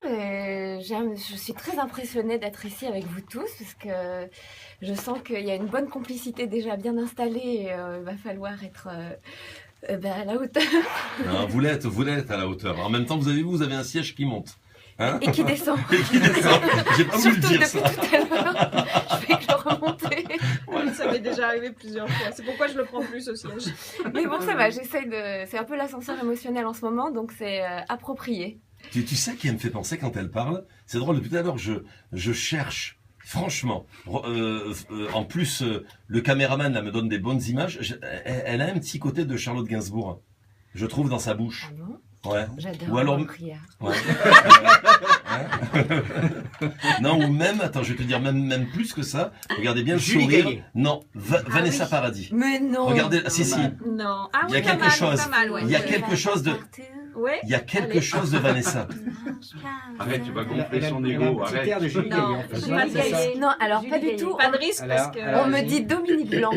Je suis très impressionnée d'être ici avec vous tous parce que je sens qu'il y a une bonne complicité déjà bien installée et il va falloir être à la hauteur. Non, vous l'êtes à la hauteur. En même temps, vous avez un siège qui monte. Hein, et qui descend. Et qui descend. J'ai pas voulu le dire depuis ça. tout à l'heure, je fais que le remonter. Oui, ça m'est déjà arrivé plusieurs fois. C'est pourquoi je le prends plus au siège. Mais bon, ça va, j'essaye de... C'est un peu l'ascenseur émotionnel en ce moment, donc c'est approprié. Tu sais qui elle me fait penser quand elle parle? C'est drôle, depuis tout à l'heure, je cherche, franchement, en plus, le caméraman là, me donne des bonnes images. Elle a un petit côté de Charlotte Gainsbourg, je trouve, dans sa bouche. Ah bon? Ouais. J'adore Ou alors... Prière. Ouais. Non, ou même, attends, je vais te dire, même plus que ça. Regardez bien le Julie sourire. Gaillet. Non, Vanessa oui. Paradis. Mais non. Regardez, si. Non. Ah Il y a oui, quelque pas mal, chose. pas mal, ouais. Il y a quelque chose de... Ouais. Il y a quelque Allez. chose de Vanessa. Arrête, tu vas Elle gonfler son a un ego, petit arrête. air de Julie Non, Gaillet, en fait. Julie Ouais, c'est ça. Gaillet. Non, alors pas du tout. Pas de risque Alors, parce que... alors, On me dit Dominique Blanc.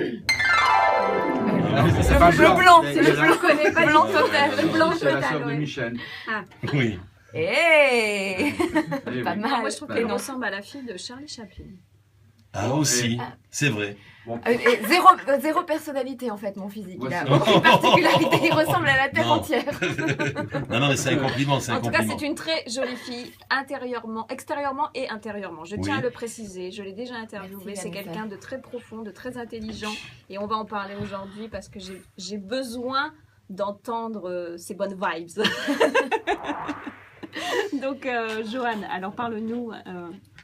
C'est pas Le blanc. blanc, C'est c'est le la- blanc. Je connais pas blanc du tout. total, le blanc C'est la sœur total, de ouais. Michel. Oui. Hey Eh Pas oui. mal. Moi, je trouve Bah qu'elle non. ressemble à la fille de Charlie Chaplin. Ah aussi, c'est vrai. Et zéro personnalité en fait, mon physique. Ouais, Il a c'est aucune particularité, il ressemble à la terre Non. entière. Non, mais c'est un compliment, c'est un En tout cas, compliment. c'est une très jolie fille, extérieurement et intérieurement. Je tiens Oui. à le préciser, je l'ai déjà interviewée. Merci, C'est Vanessa. quelqu'un de très profond, de très intelligent. Et on va en parler aujourd'hui parce que j'ai besoin d'entendre ces bonnes vibes. Donc, Joanne, alors parle-nous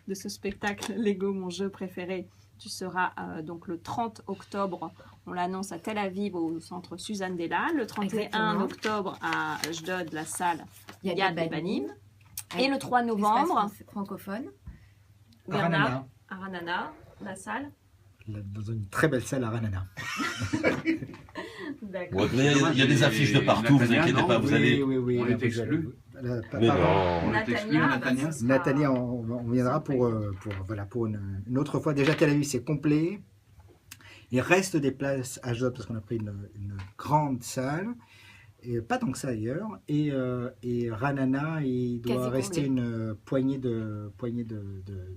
de ce spectacle Lego, mon jeu préféré. Tu seras donc le 30 octobre, on l'annonce à Tel Aviv au centre Suzanne Delal, le 31 Exactement. octobre à Ashdod, la salle Il Yad Banim, et le 3 novembre, francophone. Bernard, à Ranana, la salle. Dans une très belle salle à Ranana. D'accord. Ouais, mais il y a des affiches de partout, vous Nathalia, inquiétez non, pas, vous allez... Oui, On là, est vous exclus. allez- là, Mais pardon. non. On est exclu, Nathalia. Nathalie, on viendra pour une autre fois. Déjà, Tel Aviv, c'est complet. Il reste des places à Job parce qu'on a pris une grande salle. Et pas tant que ça ailleurs. Et Ranana, il doit Quasi rester comblé. une poignée de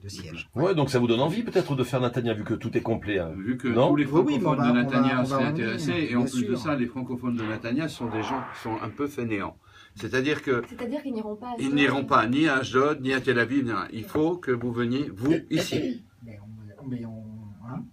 sièges. Ouais, donc ça vous donne envie peut-être de faire Natania, vu que tout est complet. Hein. Vu que Non. tous les Oui, oui, mais francophones on va- de Natania on va seraient en intéressés, venir, et en bien plus de sûr. ça, les francophones de Natania sont des gens qui sont un peu fainéants. C'est-à-dire que C'est-à-dire qu'ils n'iront pas à ils Ashdod. n'iront pas ni à Ashdod, ni à Tel Aviv, ni à... Il faut que vous veniez, vous, ici.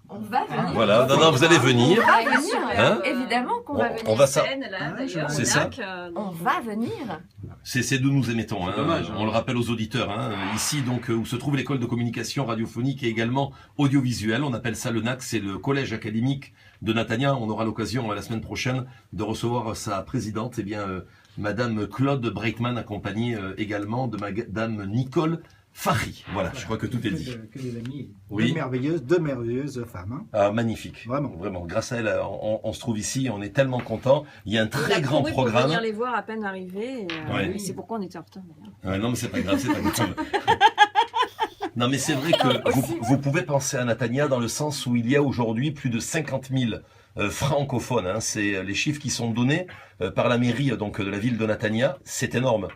On va venir. Voilà, non, vous allez venir. On va venir. Hein Évidemment qu'on va On venir. va ça. Scène, là, d'ailleurs, c'est au ça. NAC, On va venir. C'est d'où nous émettons. Hein. C'est dommage, hein. On le rappelle aux auditeurs. Hein. Ici, donc, où se trouve l'école de communication radiophonique et également audiovisuelle. On appelle ça le NAC, c'est le collège académique de Natania. On aura l'occasion la semaine prochaine de recevoir sa présidente, Madame Claude Breitman, accompagnée également de Madame Nicole Fahri. Voilà, je crois que tout est dit. Que des amis. Oui. Deux merveilleuses femmes. Hein. Ah, magnifique. Vraiment. Grâce à elle, on se trouve ici, on est tellement contents. Il y a un Il très a grand couru pour programme. venir les voir à peine arrivés. Et, Ouais. et c'est pourquoi on était en retard, d'ailleurs. Ouais, non, mais c'est pas grave, c'est pas grave. Non, mais c'est vrai que vous pouvez penser à Natania dans le sens où il y a aujourd'hui plus de 50 000 francophones. Hein. C'est les chiffres qui sont donnés par la mairie donc de la ville de Natania. C'est énorme.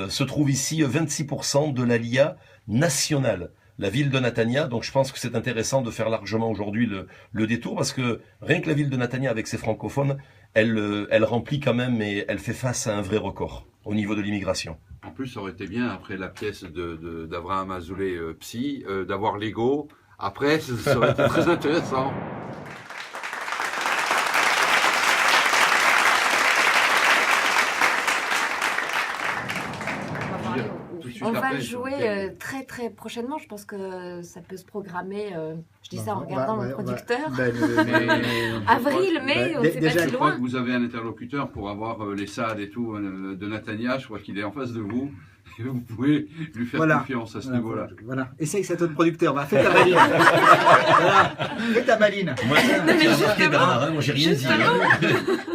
Se trouve ici 26% de la LIA nationale. La ville de Natania, donc je pense que c'est intéressant de faire largement aujourd'hui le détour parce que rien que la ville de Natania avec ses francophones, elle remplit quand même et elle fait face à un vrai record au niveau de l'immigration. En plus, ça aurait été bien, après la pièce d'Abraham Azoulay, Psy, d'avoir Lego. Après, ça aurait été très intéressant. On va jouer très très prochainement. Je pense que ça peut se programmer. Je dis ça en regardant mon producteur. Avril, mai, on ne sait pas si Je crois loin. que vous avez un interlocuteur pour avoir les salles et tout de Natania. Je crois qu'il est en face de vous. Et vous pouvez lui faire confiance à ce niveau-là. Voilà. Essaye cet autre producteur. Va, fais ta maline. Voilà. Fais ta maline. Moi, moi j'ai rien dit.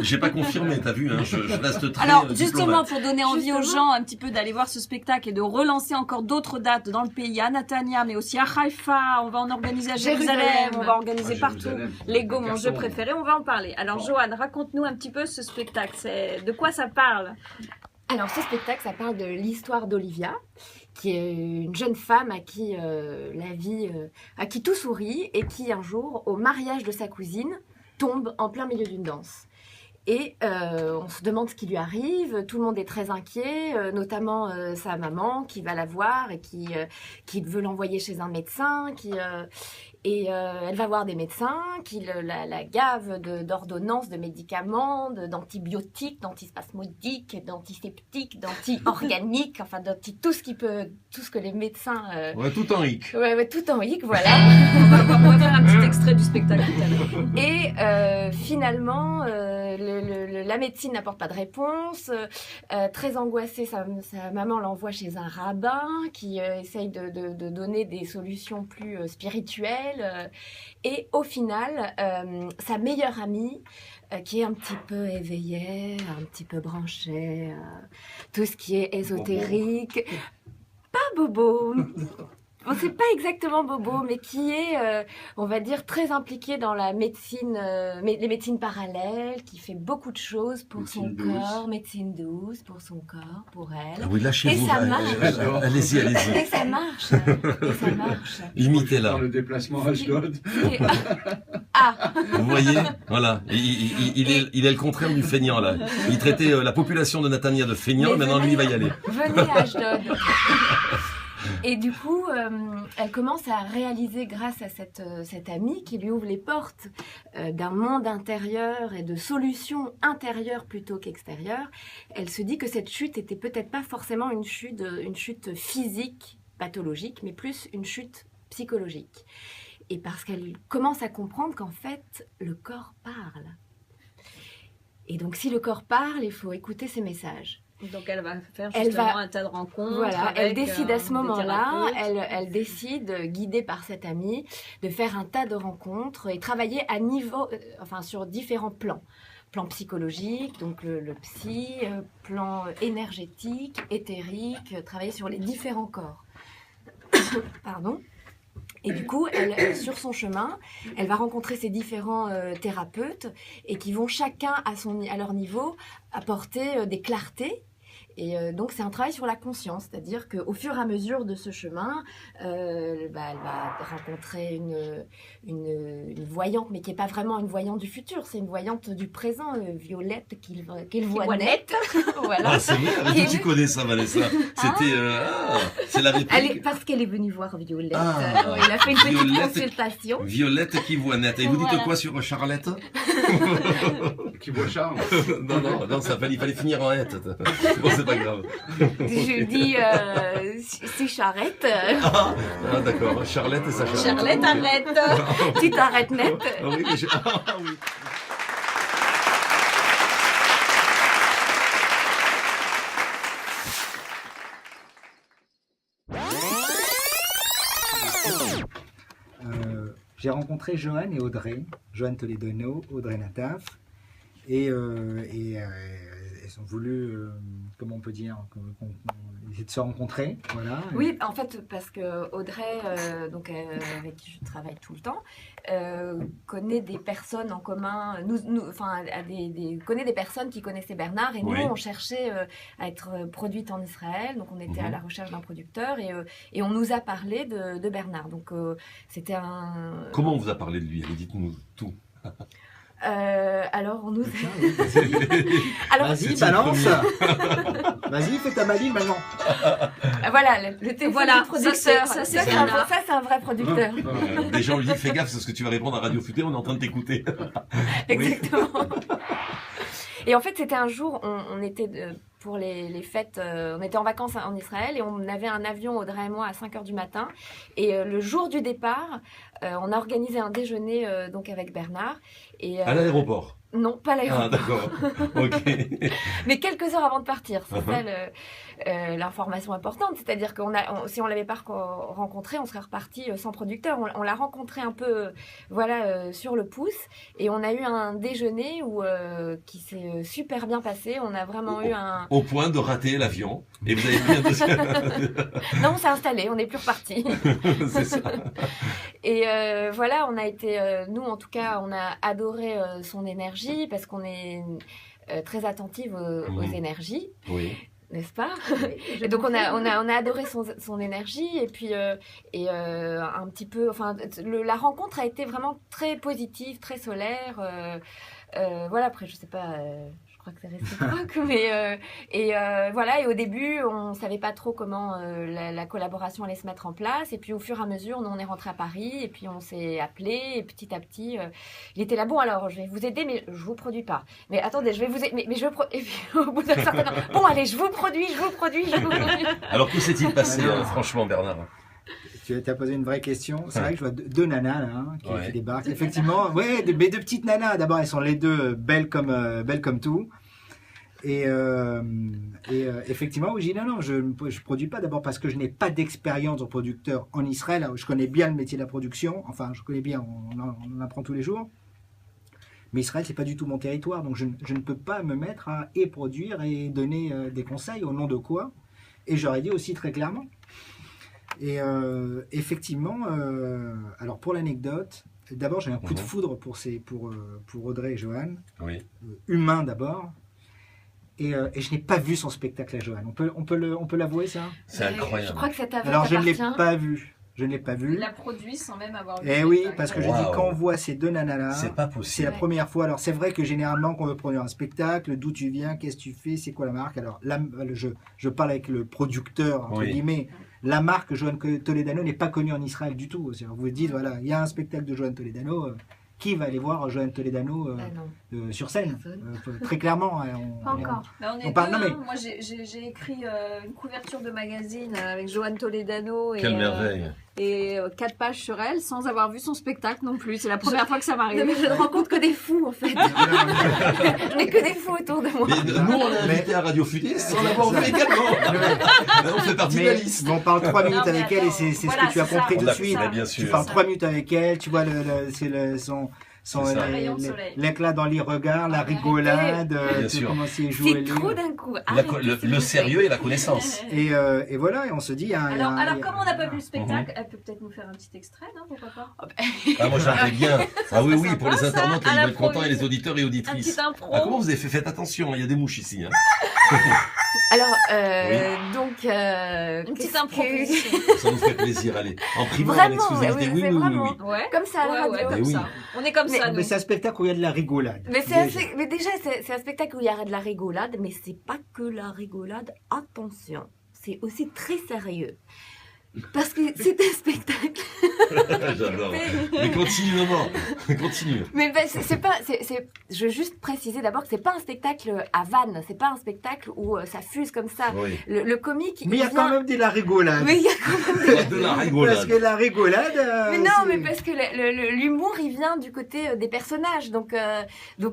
J'ai pas confirmé, t'as vu, hein, je reste très Alors, justement, diplomate. pour donner envie aux gens un petit peu d'aller voir ce spectacle et de relancer encore d'autres dates dans le pays, à Natania, mais aussi à Haïfa, on va en organiser à Jérusalem, on va organiser partout. Lego, mon jeu préféré, on va en parler. Alors, Joanne, raconte-nous un petit peu ce spectacle. De quoi ça parle? Alors, ce spectacle, ça parle de l'histoire d'Olivia, qui est une jeune femme à qui à qui tout sourit et qui, un jour, au mariage de sa cousine, tombe en plein milieu d'une danse. Et on se demande ce qui lui arrive, tout le monde est très inquiet, notamment sa maman qui va la voir et qui veut l'envoyer chez un médecin, elle va voir des médecins qui la gavent d'ordonnances, de médicaments, d'antibiotiques, d'antispasmodiques, d'antiseptiques, d'anti-organiques, enfin tout ce que les médecins... Ouais, tout en hic. Ouais, tout en hic, voilà. On va faire un petit extrait du spectacle tout à l'heure. Et finalement, la médecine n'apporte pas de réponse. Très angoissée, sa maman l'envoie chez un rabbin qui essaye de donner des solutions plus spirituelles. Et au final, sa meilleure amie, qui est un petit peu éveillée, un petit peu branchée, tout ce qui est ésotérique, pas bobo. Bon, c'est pas exactement bobo, mais qui est, on va dire, très impliqué dans la médecine, les médecines parallèles, qui fait beaucoup de choses pour son corps, médecine douce, pour son corps, pour elle. Ah oui, lâchez-vous. Et ça marche. Allez-y. Et ça marche. Imitez-la. Dans le déplacement à Ashdod. Vous voyez, voilà. Il est le contraire du feignant, là. Il traitait la population de Natania de feignant, et maintenant lui, il va y aller. Venez à Ashdod. Et du coup, elle commence à réaliser grâce à cette amie qui lui ouvre les portes d'un monde intérieur et de solutions intérieures plutôt qu'extérieures. Elle se dit que cette chute était peut-être pas forcément une chute physique, pathologique, mais plus une chute psychologique. Et parce qu'elle commence à comprendre qu'en fait, le corps parle. Et donc, si le corps parle, il faut écouter ses messages. Donc elle va faire justement un tas de rencontres. Voilà, elle décide à ce moment-là, elle décide, guidée par cette amie, de faire un tas de rencontres et travailler à niveau, sur différents plans. Plan psychologique, donc le psy, plan énergétique, éthérique, travailler sur les différents corps. Pardon. Et du coup, sur son chemin, elle va rencontrer ces différents thérapeutes et qui vont chacun à leur niveau apporter des clartés. Et donc, c'est un travail sur la conscience, c'est-à-dire qu'au fur et à mesure de ce chemin, elle va rencontrer une voyante, mais qui n'est pas vraiment une voyante du futur, c'est une voyante du présent, Violette, qu'il voit net. Voilà. Ah, c'est vrai, tu connais ça, Vanessa. C'était, c'est la réplique. Parce qu'elle est venue voir Violette. Il a fait une petite consultation. Violette qui voit net. Et vous dites quoi sur Charlette? Qui voit Charles? Non, il fallait finir en hête. Bon, c'est pas grave. Je dis, c'est Charrette. Ah, d'accord. Charlette et sa Charlette. Charlette, arrête. Tu t'arrêtes net. Ah oui, mais oui. J'ai rencontré Joanne et Audrey, Joanne Toledano, Audrey Nataf, et ont voulu, comment on peut dire, essayer de se rencontrer. Voilà. Oui, en fait, parce que Audrey, avec qui je travaille tout le temps, connaît des personnes en commun, connaît des personnes qui connaissaient Bernard, et nous, on cherchait à être produite en Israël, donc on était à la recherche d'un producteur, et on nous a parlé de Bernard. Donc c'était un... Comment on vous a parlé de lui? Allez, dites-nous tout. Alors on nous alors vas-y, balance. Vas-y, fais ta maline maintenant. Voilà, le téléphone du producteur. Ça, c'est un vrai producteur. Des gens lui disent, fais gaffe, c'est ce que tu vas répondre à Radio Futé, on est en train de t'écouter. Exactement. Et en fait, c'était un jour, on était pour les fêtes, on était en vacances en Israël et on avait un avion, Audrey et moi, à 5h du matin. Et le jour du départ, on a organisé un déjeuner donc avec Bernard. Et, à l'aéroport? Non, pas à l'aéroport. Ah, d'accord. Ok. Mais quelques heures avant de partir, c'est ça l'information importante. C'est-à-dire que si on ne l'avait pas rencontré, on serait reparti sans producteur. On l'a rencontré un peu sur le pouce. Et on a eu un déjeuner qui s'est super bien passé. On a vraiment eu un... Au point de rater l'avion. Et vous avez pris un deuxième... Non, on s'est installé, on n'est plus reparti. C'est ça. Et on a été... nous, en tout cas, on a adoré son énergie parce qu'on est très attentive aux énergies. Oui. N'est-ce pas? Et donc on a adoré son énergie et puis un petit peu, la rencontre a été vraiment très positive, très solaire. Après je sais pas, je crois que c'est réciproque, mais et au début on savait pas trop comment la collaboration allait se mettre en place, et puis au fur et à mesure on est rentré à Paris et puis on s'est appelé, et petit à petit il était là, bon alors je vais vous aider mais je vous produis pas, mais attendez je vais vous aider, mais je et puis au bout d'un certain temps, bon allez je vous produis. Alors que s'est-il passé franchement, Bernard? Tu as posé une vraie question. C'est vrai que je vois deux nanas là, qui débarquent. Effectivement, deux petites nanas. D'abord, elles sont les deux belles comme tout. Et effectivement, oui, je dis non, je ne produis pas. D'abord parce que je n'ai pas d'expérience de producteur en Israël. Alors, je connais bien le métier de la production. Enfin, je connais bien, on en apprend tous les jours. Mais Israël, c'est pas du tout mon territoire. Donc, je ne peux pas me mettre à produire et donner des conseils au nom de quoi. Et j'aurais dit aussi très clairement. Et effectivement, alors pour l'anecdote, d'abord j'ai un coup de foudre pour Audrey et Johan, humain d'abord, et je n'ai pas vu son spectacle à Johan. On peut l'avouer ça? C'est incroyable. Je crois que ça t'appartient. Alors je ne l'ai pas vu. Je ne l'ai pas vu. Il l'a produit sans même avoir vu. Eh oui, parce que je dis quand on voit ces deux nanas-là, c'est pas possible. C'est la première fois. Alors c'est vrai que généralement quand on veut produire un spectacle, d'où tu viens, qu'est-ce que tu fais, c'est quoi la marque. Alors là, je parle avec le producteur entre guillemets. La marque Johan Toledano n'est pas connue en Israël du tout. Vous vous dites voilà, il y a un spectacle de Johan Toledano. Qui va aller voir Johan Toledano sur scène très clairement. Pas encore. On parle, moi, j'ai écrit une couverture de magazine avec Johan Toledano. Quelle merveille. Et 4 pages sur elle, sans avoir vu son spectacle non plus. C'est la première fois que ça m'arrive. Mais je ne rencontre que des fous, en fait. Je n'ai que des fous autour de moi. Mais nous, on l'a invité à Radio Futé sans l'avoir vu également. On fait partie de la liste. On parle 3 minutes avec elle et c'est ce que tu as compris tout de suite. Tu parles 3 minutes avec elle, tu vois l'éclat dans les regards, la rigolade, comment c'est joué. C'est trop d'un coup. Le sérieux et la connaissance. Et voilà, et on se dit... Alors comme on n'a pas vu le spectacle, elle peut peut-être nous faire un petit extrait, non? Pourquoi pas? Ah, moi j'aimerais bien. Ah oui, pour les internautes, ils vont être contents, et les auditeurs et auditrices. Un petit impro. Ah, comment vous avez fait? Faites attention, il y a des mouches ici. Alors, donc... une petite improvisation. Ça nous ferait plaisir, allez. En privé, en vraiment, exclusivité, oui. Ouais. Comme ça à la radio. Comme ça. On est comme ça. Mais c'est un spectacle où il y a de la rigolade. Mais déjà, c'est un spectacle où il y a de la rigolade, mais c'est pas que la rigolade. Attention, c'est aussi très sérieux. Parce que c'est un spectacle. J'adore. Mais continue, maman. Continue. Mais c'est pas. Je veux juste préciser d'abord que c'est pas un spectacle à vanne. C'est pas un spectacle où ça fuse comme ça. Oui. Le comique. Mais il y a quand même de la rigolade. Mais il y a quand même de la rigolade. Parce que la rigolade. Mais non, mais parce que l'humour, il vient du côté des personnages. Donc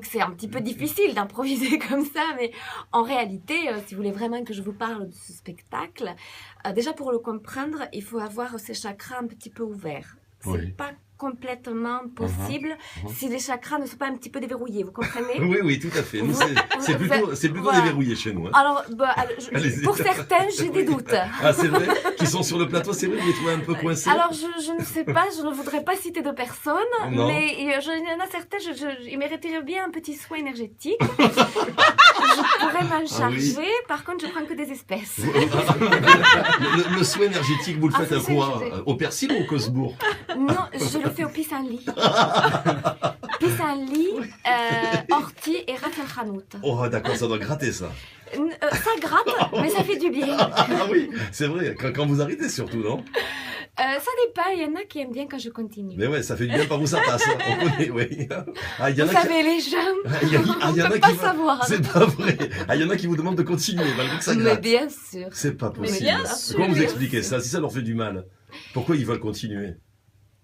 c'est un petit peu difficile d'improviser comme ça. Mais en réalité, si vous voulez vraiment que je vous parle de ce spectacle, déjà pour le comprendre, il faut avoir ses chakras un petit peu ouverts. C'est pas complètement possible si les chakras ne sont pas un petit peu déverrouillés, vous comprenez? Oui, tout à fait. Nous, c'est plutôt voilà. déverrouillé chez nous. Hein. Alors, pour certains, j'ai des doutes. Ah, c'est vrai? Qui sont sur le plateau, c'est vrai, vous les trouvez un peu coincés? Alors, je ne sais pas, je ne voudrais pas citer de personnes, Non. mais il y en a certains, ils mériteraient bien un petit soin énergétique. Je pourrais m'en charger, par contre, je prends que des espèces. Le soin énergétique, vous le faites à quoi? Au persil ou au Cosbourg? Non, je le fais au pissenlit. Pissenlit, ortie et raffelhanout. Oh, d'accord, ça doit gratter, ça. Ça gratte, mais ça fait du bien. Ah oui, c'est vrai, quand vous arrêtez surtout, non? Ça dépend, il y en a qui aiment bien quand je continue. Mais ouais, ça fait du bien par où ça passe. Hein. On connaît, oui. Ah, Vous savez, les gens, il y en peut a pas qui savoir. C'est pas vrai. Ah, il y en a qui vous demandent de continuer malgré que ça Mais gratte. bien sûr. C'est pas possible. bien sûr, Comment vous bien expliquez ça? Si ça leur fait du mal, pourquoi ils veulent continuer?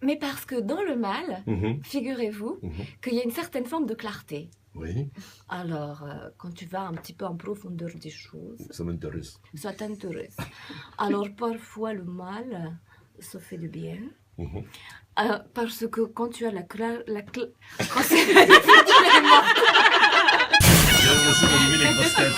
Mais parce que dans le mal, Mhm, figurez-vous mhm. qu'il y a une certaine forme de clarté. Oui, Alors, quand tu vas un petit peu en profondeur des choses, ça m'intéresse. ça t'intéresse. Alors, parfois, le mal, ça fait du bien. Mhm. Parce que quand tu as quand c'est... Merci d'animer les grosses têtes.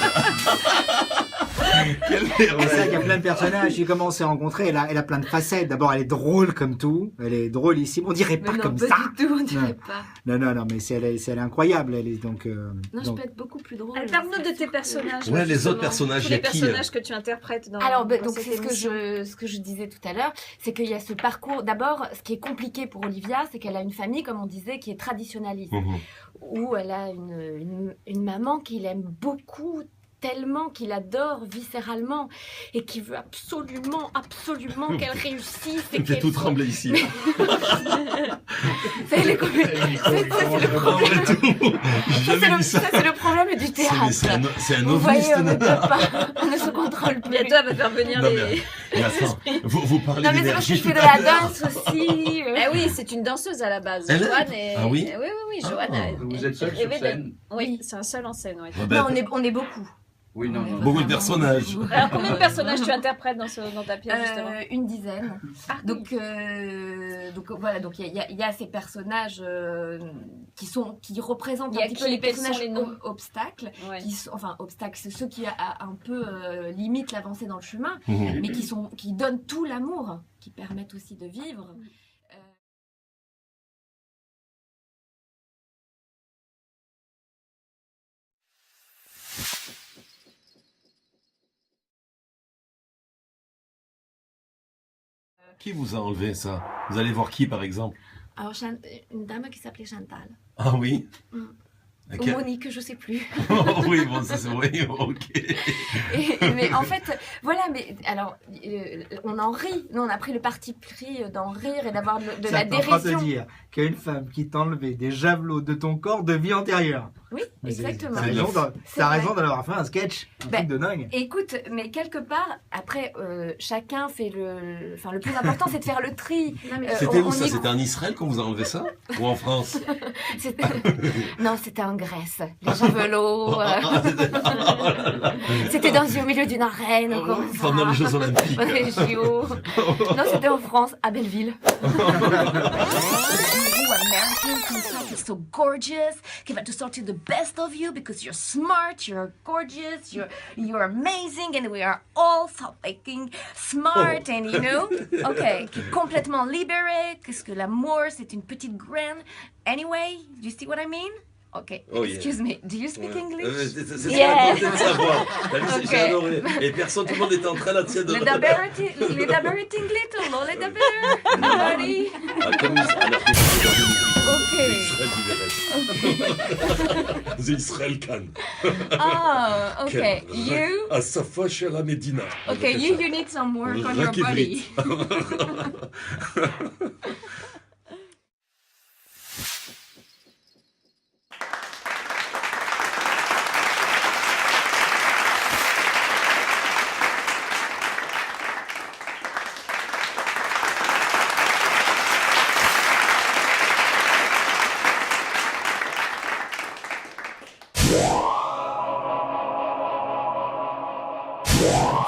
Quelle C'est ça merveille. qu'il y a plein de personnages. J'ai commencé à rencontrer. Elle a plein de facettes. D'abord, elle est drôle comme tout. Elle est drôlissime. On dirait pas Mais non, comme pas ça. du tout, on dirait Non. pas. Non, mais elle est incroyable. Elle est donc. Non, je donc- peux être beaucoup plus drôle. Parle-nous de tes personnages. Ouais, les justement. autres personnages, Tous il y a les qui, personnages que tu interprètes dans Alors, dans donc cette c'est émission. ce que je disais tout à l'heure, c'est qu'il y a ce parcours. D'abord, ce qui est compliqué pour Olivia, c'est qu'elle a une famille, comme on disait, qui est traditionnaliste, Mhm. où elle a une maman qu'il aime beaucoup, tellement qu'il adore viscéralement, et qui veut absolument qu'elle réussisse. Ça me fait tout trembler ici. C'est le problème. J'ai jamais vu ça. Ça, c'est le problème du théâtre. C'est un Vous voyez, ovniste. on ne se contrôle plus. Bientôt, elle va faire venir Non, les... Mais attends, vous parlez Non, mais c'est parce que d'énergie je tout fais de à la l'heure. danse aussi. Ah oui, c'est une danseuse à la base. Elle est Joanne est... Ah oui Oui, Joanne. Ah. Vous êtes seul sur Éveillée. scène? Oui, c'est un seul en scène. Ouais. Ouais, ben, Non, on est beaucoup. Oui, non. Beaucoup de personnages. Alors, combien de personnages tu interprètes dans ta pièce, justement Une dizaine. Ah, Donc voilà, donc il y a ces personnages qui représentent Il y a un petit peu qui, les quels sont personnages les noms obstacles. Ouais. Enfin, obstacles, c'est ceux qui un peu limitent l'avancée dans le chemin, Mhm. mais qui donnent tout l'amour, qui permettent aussi de vivre. Qui vous a enlevé ça? Vous allez voir qui, par exemple? Alors, une dame qui s'appelait Chantal. Ah oui? Mm. Ou Quel- Monique, je sais plus. Oui, bon, ça c'est oui, ok. Mais en fait, voilà, mais alors, on en rit. Nous, on a pris le parti pris d'en rire et d'avoir de la t'es en train de te dérision. dire qu'une femme qui t'enlevait des javelots de ton corps de vie antérieure. Oui, Mais exactement. c'est T'as vrai. raison d'avoir fait un sketch, un Ben, truc de dingue. Écoute, mais quelque part, après, chacun fait Enfin, le plus important, c'est de faire le tri. C'était on où ça? y- C'était en Israël qu'on vous a enlevé ça? Ou en France? C'était- Non, c'était en Grèce. Les javelots. C'était au milieu d'une arène. comme ça. Pendant les Jeux Olympiques. Pendant les JO. Non, c'était en France, à Belleville. You Americans who think you're so gorgeous, give it to sort of the best of you because you're smart, you're gorgeous, you're amazing, and we are all so fucking smart, and you know, okay, qui est complètement libéré, qu'est-ce que l'amour, c'est une petite graine. Anyway, do you see what I mean? Okay, Oh, yeah. excuse me, do you speak English? C'est ce Yeah. qu'on de savoir. Ok. J'ai adoré. Et personne, tout le monde était en train là, tiens, de... Les daberiting little, no, les daber, nobody. Ah, comme alors que Okay. c'est Israël Khan. Oh, okay, you. À Safa Shela Medina. Okay, you need some work on your body. Wow.